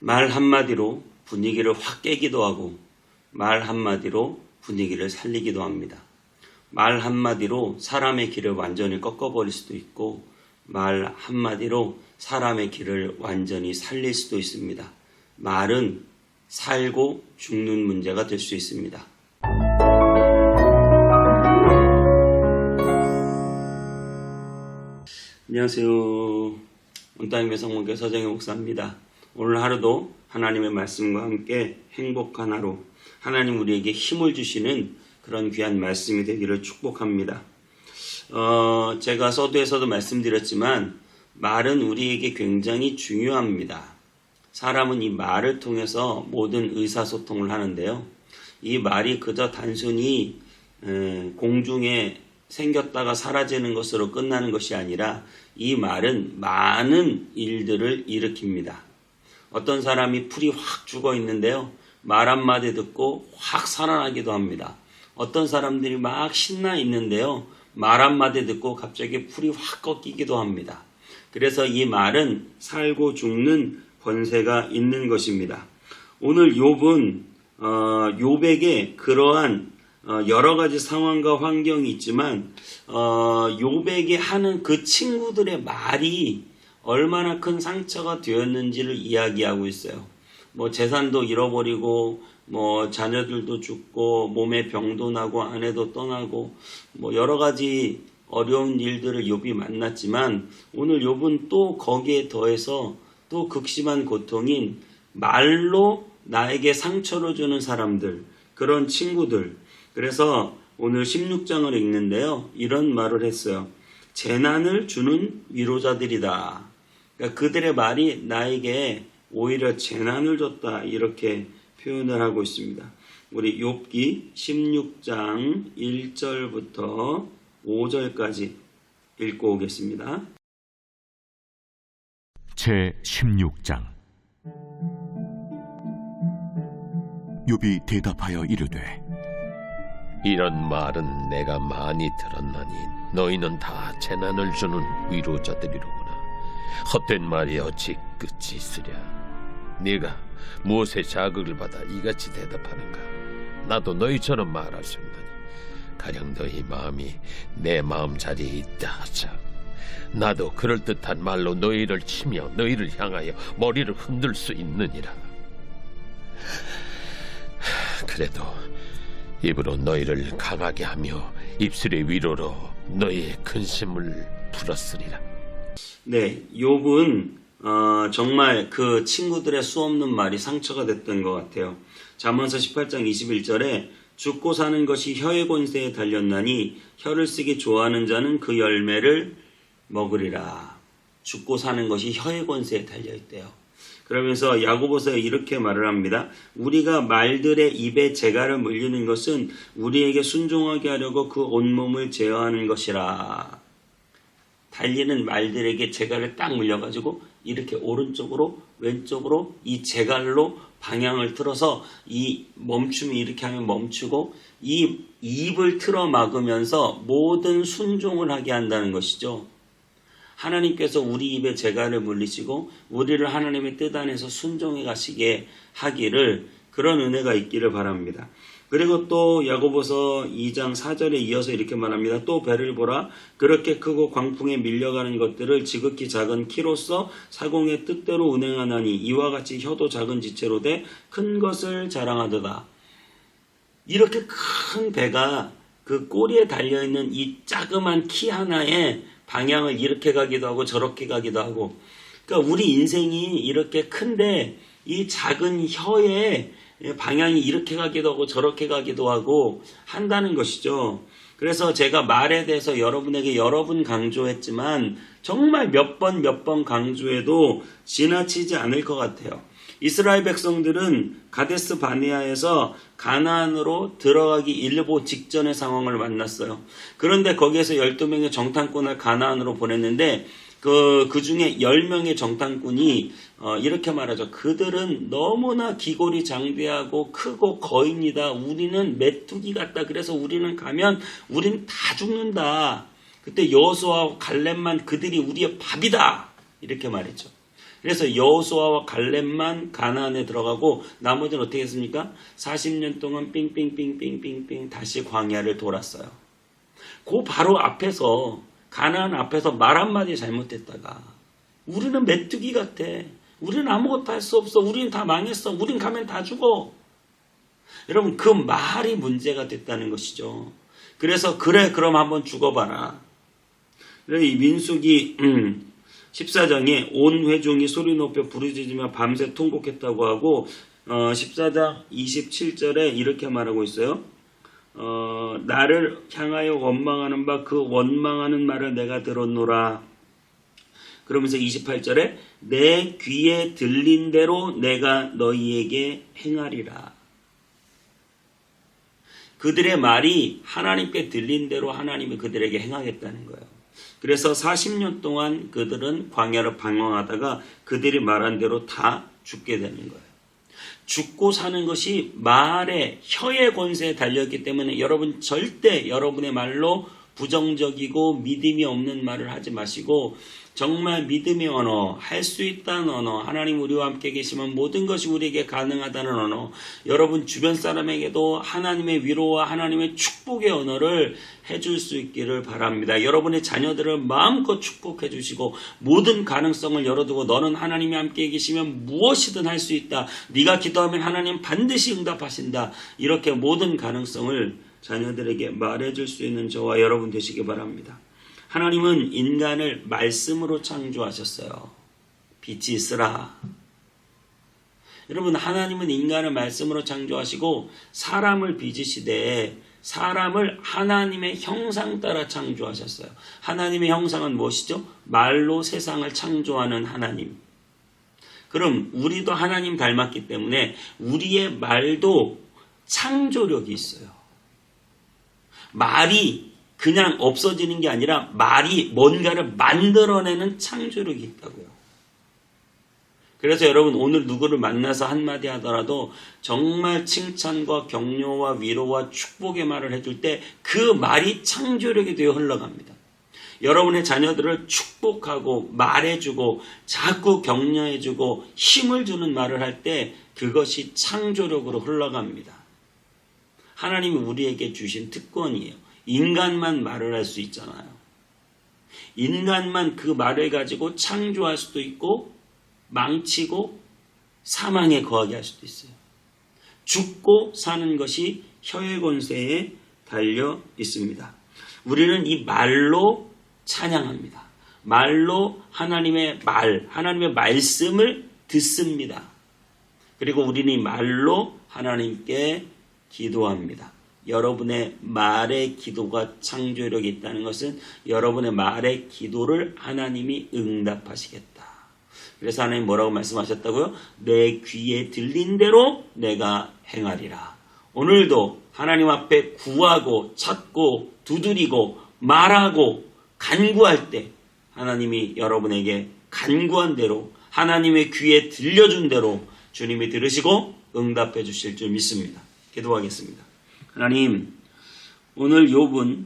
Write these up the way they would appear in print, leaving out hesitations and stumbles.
말 한마디로 분위기를 확 깨기도 하고 말 한마디로 분위기를 살리기도 합니다. 말 한마디로 사람의 길을 완전히 꺾어버릴 수도 있고 말 한마디로 사람의 길을 완전히 살릴 수도 있습니다. 말은 살고 죽는 문제가 될 수 있습니다. 안녕하세요. 온땅의 성목교 서정희 목사입니다. 오늘 하루도 하나님의 말씀과 함께 행복한 하루, 하나님 우리에게 힘을 주시는 그런 귀한 말씀이 되기를 축복합니다. 제가 서두에서도 말씀드렸지만 말은 우리에게 굉장히 중요합니다. 사람은 이 말을 통해서 모든 의사소통을 하는데요. 이 말이 그저 단순히 공중에 생겼다가 사라지는 것으로 끝나는 것이 아니라 이 말은 많은 일들을 일으킵니다. 어떤 사람이 풀이 확 죽어 있는데요. 말 한마디 듣고 확 살아나기도 합니다. 어떤 사람들이 막 신나 있는데요. 말 한마디 듣고 갑자기 풀이 확 꺾이기도 합니다. 그래서 이 말은 살고 죽는 권세가 있는 것입니다. 오늘 욥은 욥에게 그러한 여러 가지 상황과 환경이 있지만 욥에게 하는 그 친구들의 말이 얼마나 큰 상처가 되었는지를 이야기하고 있어요. 재산도 잃어버리고 자녀들도 죽고 몸에 병도 나고 아내도 떠나고 여러 가지 어려운 일들을 욥이 만났지만 오늘 욥은 또 거기에 더해서 또 극심한 고통인 말로 나에게 상처를 주는 사람들, 그런 친구들. 그래서 오늘 16장을 읽는데요. 이런 말을 했어요. 재난을 주는 위로자들이다. 그러니까 그들의 말이 나에게 오히려 재난을 줬다. 이렇게 표현을 하고 있습니다. 우리 욥기 16장 1절부터 5절까지 읽고 오겠습니다. 제 16장. 욥이 대답하여 이르되 이런 말은 내가 많이 들었나니 너희는 다 재난을 주는 위로자들이로구나. 헛된 말이 어찌 끝이 있으랴. 네가 무엇에 자극을 받아 이같이 대답하는가. 나도 너희처럼 말할 수 있나니 가령 너희 마음이 내 마음 자리에 있다 하자. 나도 그럴듯한 말로 너희를 치며 너희를 향하여 머리를 흔들 수 있느니라. 그래도 입으로 너희를 강하게 하며 입술의 위로로 너희의 근심을 풀었으리라. 네, 욥은 정말 그 친구들의 수없는 말이 상처가 됐던 것 같아요. 잠언서 18장 21절에 죽고 사는 것이 혀의 권세에 달렸나니 혀를 쓰기 좋아하는 자는 그 열매를 먹으리라. 죽고 사는 것이 혀의 권세에 달려있대요. 그러면서 야고보서에 이렇게 말을 합니다. 우리가 말들의 입에 재갈을 물리는 것은 우리에게 순종하게 하려고 그 온몸을 제어하는 것이라. 달리는 말들에게 재갈을 딱 물려가지고 이렇게 오른쪽으로 왼쪽으로 이 재갈로 방향을 틀어서 이 멈춤이 이렇게 하면 멈추고 이 입을 틀어 막으면서 모든 순종을 하게 한다는 것이죠. 하나님께서 우리 입에 재갈을 물리시고 우리를 하나님의 뜻 안에서 순종해 가시게 하기를, 그런 은혜가 있기를 바랍니다. 그리고 또 야고보서 2장 4절에 이어서 이렇게 말합니다. 또 배를 보라. 그렇게 크고 광풍에 밀려가는 것들을 지극히 작은 키로서 사공의 뜻대로 운행하나니 이와 같이 혀도 작은 지체로 돼 큰 것을 자랑하도다. 이렇게 큰 배가 그 꼬리에 달려있는 이 자그만 키 하나에 방향을 이렇게 가기도 하고 저렇게 가기도 하고, 그러니까 우리 인생이 이렇게 큰데 이 작은 혀에 방향이 이렇게 가기도 하고 저렇게 가기도 하고 한다는 것이죠. 그래서 제가 말에 대해서 여러분에게 여러 번 강조했지만 정말 몇 번 강조해도 지나치지 않을 것 같아요. 이스라엘 백성들은 가데스 바네아에서 가나안으로 들어가기 일보 직전의 상황을 만났어요. 그런데 거기에서 12명의 정탐꾼을 가나안으로 보냈는데 그 중에 10명의 정탐꾼이 이렇게 말하죠. 그들은 너무나 기골이 장대하고 크고 거인이다. 우리는 메뚜기 같다. 그래서 우리는 가면 우린 다 죽는다. 그때 여호수아와 갈렙만 그들이 우리의 밥이다. 이렇게 말했죠. 그래서 여호수아와 갈렙만 가나안에 들어가고 나머지는 어떻게 했습니까? 40년 동안 삥삥삥삥삥삥 다시 광야를 돌았어요. 그 바로 앞에서 가나안 앞에서 말 한마디 잘못했다가 우리는 메뚜기 같아. 우리는 아무것도 할 수 없어. 우리는 다 망했어. 우린 가면 다 죽어. 여러분 그 말이 문제가 됐다는 것이죠. 그래서 그래 그럼 한번 죽어봐라. 이 민수기 14장에 온 회중이 소리 높여 부르짖으며 밤새 통곡했다고 하고 14장 27절에 이렇게 말하고 있어요. 나를 향하여 원망하는 바 그 원망하는 말을 내가 들었노라. 그러면서 28절에 내 귀에 들린 대로 내가 너희에게 행하리라. 그들의 말이 하나님께 들린 대로 하나님이 그들에게 행하겠다는 거예요. 그래서 40년 동안 그들은 광야를 방황하다가 그들이 말한 대로 다 죽게 되는 거예요. 죽고 사는 것이 말의 혀의 권세에 달렸기 때문에 여러분 절대 여러분의 말로 부정적이고 믿음이 없는 말을 하지 마시고 정말 믿음의 언어, 할 수 있다는 언어, 하나님 우리와 함께 계시면 모든 것이 우리에게 가능하다는 언어, 여러분 주변 사람에게도 하나님의 위로와 하나님의 축복의 언어를 해줄 수 있기를 바랍니다. 여러분의 자녀들을 마음껏 축복해 주시고 모든 가능성을 열어두고 너는 하나님이 함께 계시면 무엇이든 할 수 있다. 네가 기도하면 하나님 반드시 응답하신다. 이렇게 모든 가능성을 자녀들에게 말해줄 수 있는 저와 여러분 되시기 바랍니다. 하나님은 인간을 말씀으로 창조하셨어요. 빛이 있으라. 여러분 하나님은 인간을 말씀으로 창조하시고 사람을 빚으시되 사람을 하나님의 형상 따라 창조하셨어요. 하나님의 형상은 무엇이죠? 말로 세상을 창조하는 하나님. 그럼 우리도 하나님 닮았기 때문에 우리의 말도 창조력이 있어요. 말이 그냥 없어지는 게 아니라 말이 뭔가를 만들어내는 창조력이 있다고요. 그래서 여러분 오늘 누구를 만나서 한마디 하더라도 정말 칭찬과 격려와 위로와 축복의 말을 해줄 때 그 말이 창조력이 되어 흘러갑니다. 여러분의 자녀들을 축복하고 말해주고 자꾸 격려해주고 힘을 주는 말을 할 때 그것이 창조력으로 흘러갑니다. 하나님이 우리에게 주신 특권이에요. 인간만 말을 할 수 있잖아요. 인간만 그 말을 가지고 창조할 수도 있고 망치고 사망에 거하게 할 수도 있어요. 죽고 사는 것이 혀의 권세에 달려 있습니다. 우리는 이 말로 찬양합니다. 말로 하나님의 말, 하나님의 말씀을 듣습니다. 그리고 우리는 이 말로 하나님께 기도합니다. 여러분의 말의 기도가 창조력이 있다는 것은 여러분의 말의 기도를 하나님이 응답하시겠다. 그래서 하나님 뭐라고 말씀하셨다고요? 내 귀에 들린 대로 내가 행하리라. 오늘도 하나님 앞에 구하고 찾고 두드리고 말하고 간구할 때 하나님이 여러분에게 간구한 대로 하나님의 귀에 들려준 대로 주님이 들으시고 응답해 주실 줄 믿습니다. 기도하겠습니다. 하나님, 오늘 욥은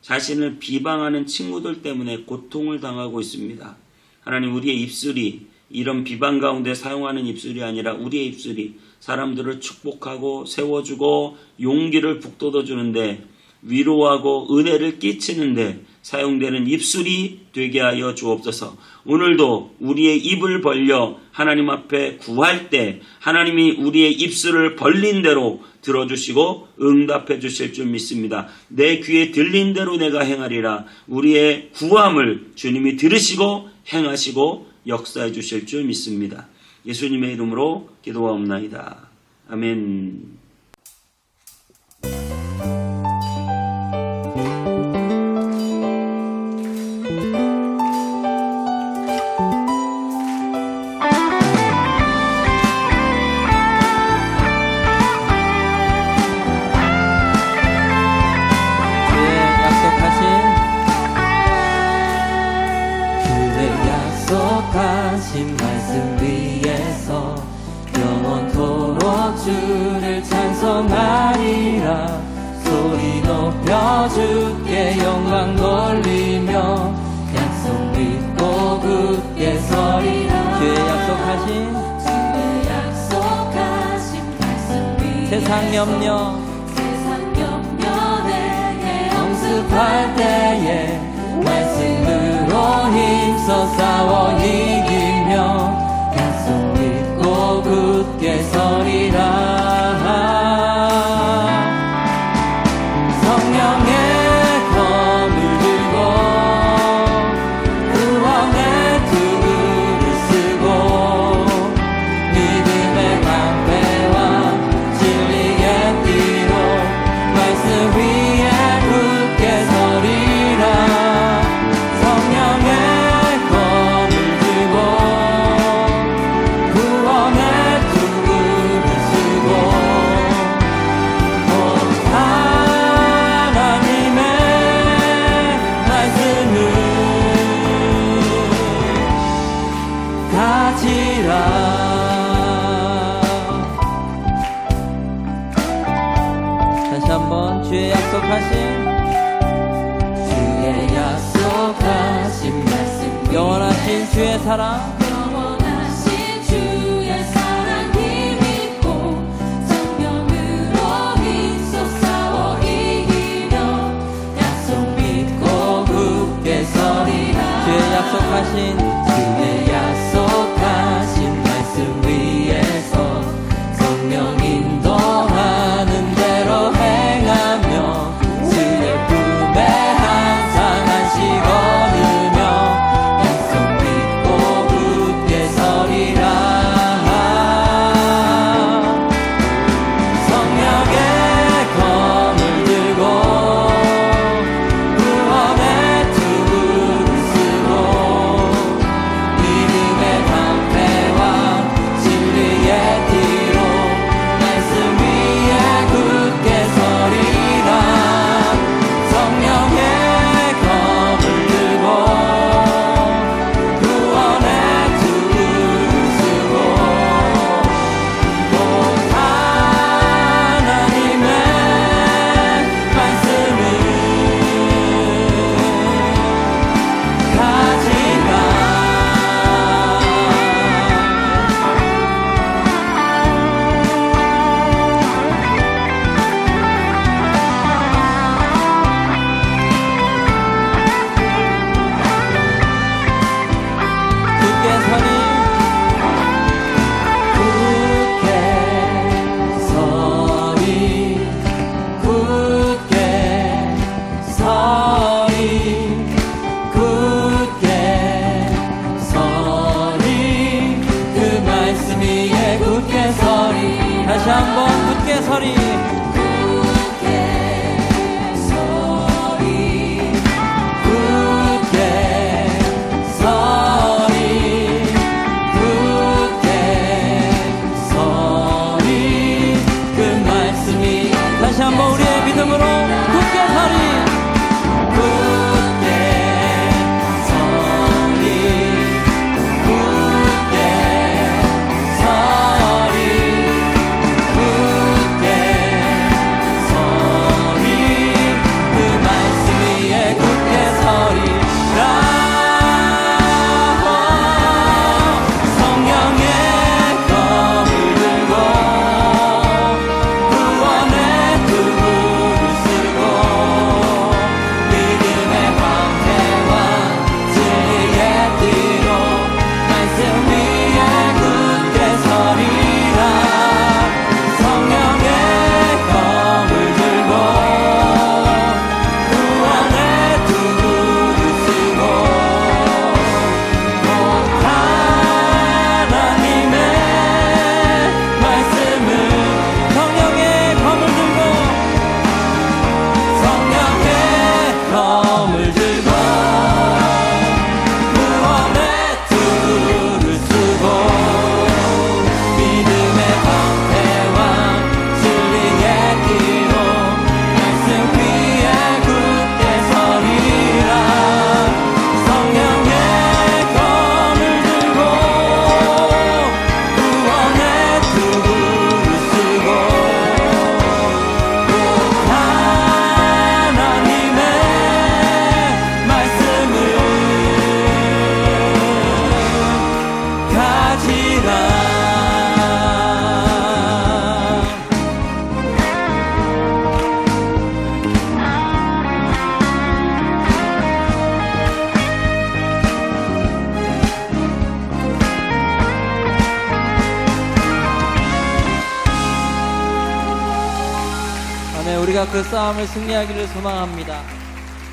자신을 비방하는 친구들 때문에 고통을 당하고 있습니다. 하나님, 우리의 입술이 이런 비방 가운데 사용하는 입술이 아니라 우리의 입술이 사람들을 축복하고 세워주고 용기를 북돋아주는데 위로하고 은혜를 끼치는데 사용되는 입술이 되게 하여 주옵소서. 오늘도 우리의 입을 벌려 하나님 앞에 구할 때 하나님이 우리의 입술을 벌린 대로 들어주시고 응답해 주실 줄 믿습니다. 내 귀에 들린 대로 내가 행하리라. 우리의 구함을 주님이 들으시고 행하시고 역사해 주실 줄 믿습니다. 예수님의 이름으로 기도하옵나이다. 아멘. 약속하신 말씀 위에서 영원토록 주를 찬송하리라. 소리 높여 주께 영광 돌리며 약속 믿고 굳게 서리라. 약속하신 말씀 위에 세상 염려 내게 영습할 때에 말씀으로 힘써 싸워 이기며 약속 믿고 굳게 서리라. 성령의 검을 들고 구원의 투구를 쓰고 믿음의 방패와 진리의 띠로 말씀 위에 굳게 서리라. 성령의 검을 들고 구원의 투구를 쓰고 하나님의 말씀을 가지라. 다시 한번 주의 약속하신 말씀 영원하신 주의 사랑 영원하신 주의 사랑 힘있고 성령으로 힘써 싸워 이기며 약속 믿고 굳게 서리라. 주의 약속하신 말씀 위에서 성령 인도하는 대로 행하며 주의 품에 항상 안식 얻으며 약속 믿고 굳게 서리라. 성령의 검을 들고 구원의 투구를 쓰고 믿음의 방패와 진리의 뒤로 말씀 위에 굳게 서리라. 성령의 검을 들고 구원의 투구를 쓰고 곧 하나님의 말씀을 가지라. 굳게 서리 굳게 서리 굳게 서리 그 말씀 위에 굳게 서리. 다시 한번 굳게 서리 굳게 서리 굳게 서리 굳게 서리 그 말씀이 다시 한번 우리의 믿음으로 굳게 서리 굳게 서리 굳게 서리 굳게 우리가 그 싸움을 승리하기를 소망합니다.